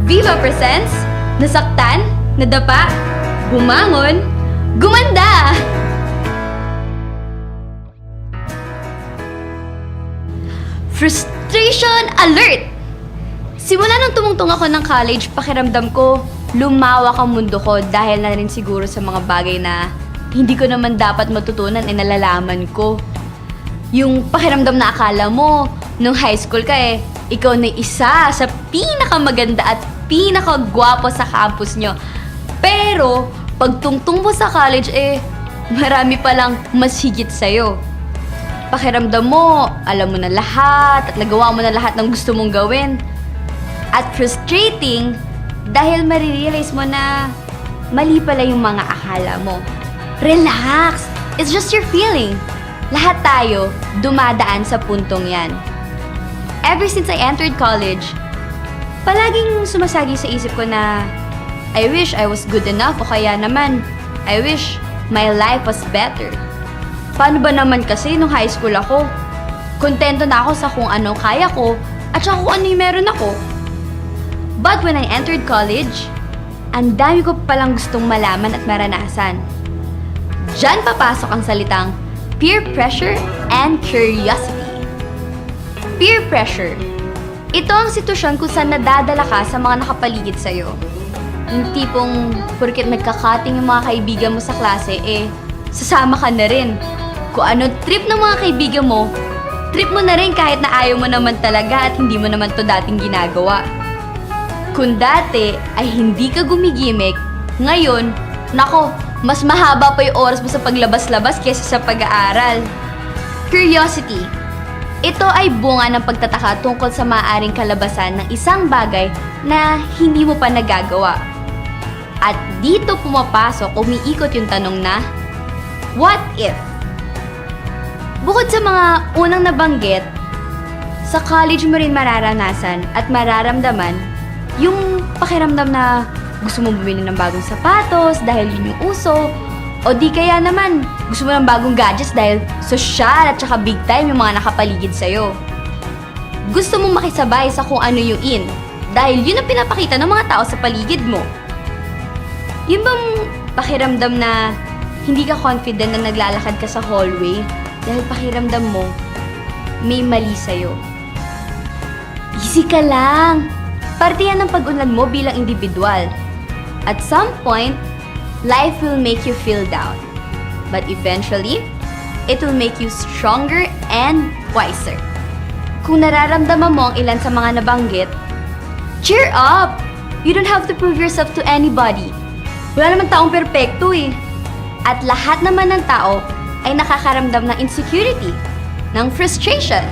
Viva presents nasaktan, nadapa, bumangon, gumanda! Frustration alert! Simula nung tumungtong ako ng college, pakiramdam ko, lumawak ang mundo ko dahil na rin siguro sa mga bagay na hindi ko naman dapat matutunan ay nalalaman ko. Yung pakiramdam na akala mo, nung high school ka ikaw na isa sa pinakamaganda at pinakagwapo sa campus nyo. Pero, pag tungtong mo sa college marami palang mas higit sa'yo. Pakiramdam mo, alam mo na lahat at nagawa mo na lahat ng gusto mong gawin. At frustrating dahil marirealize mo na mali pala yung mga akala mo. Relax! It's just your feeling. Lahat tayo dumadaan sa puntong yan. Ever since I entered college, palaging sumasagi sa isip ko na I wish I was good enough o kaya naman I wish my life was better. Paano ba naman kasi nung high school ako? Kontento na ako sa kung anong kaya ko at saka kung ano yung meron ako. But when I entered college, ang dami ko palang gustong malaman at maranasan. Diyan papasok ang salitang peer pressure and curiosity. Peer pressure. Ito ang sitwasyon kung saan nadadala ka sa mga nakapaligid sa'yo. Yung tipong porket nagkakating yung mga kaibigan mo sa klase, sasama ka na rin. Kung ano trip ng mga kaibigan mo, trip mo na rin kahit na ayaw mo naman talaga at hindi mo naman to dating ginagawa. Kung dati ay hindi ka gumigimik, ngayon, nako, mas mahaba pa yung oras mo sa paglabas-labas kaysa sa pag-aaral. Curiosity. Ito ay bunga ng pagtataka tungkol sa maaaring kalabasan ng isang bagay na hindi mo pa nagagawa. At dito pumapasok, umiikot yung tanong na, what if? Bukod sa mga unang nabanggit, sa college mo rin mararanasan at mararamdaman yung pakiramdam na gusto mo bumili ng bagong sapatos dahil yun yung uso, o di kaya naman gusto mo ng bagong gadgets dahil social at saka big time yung mga nakapaligid sa'yo. Gusto mong makisabay sa kung ano yung in dahil yun ang pinapakita ng mga tao sa paligid mo. Yun bang pakiramdam na hindi ka confident na naglalakad ka sa hallway dahil pakiramdam mo may mali sa'yo? Easy ka lang! Parte yan ng pag-unlad mo bilang individual. At some point, life will make you feel down. But eventually, it will make you stronger and wiser. Kung nararamdaman mo ang ilan sa mga nabanggit, cheer up! You don't have to prove yourself to anybody. Wala namang taong perpekto At lahat naman ng tao ay nakakaramdam ng insecurity, ng frustration,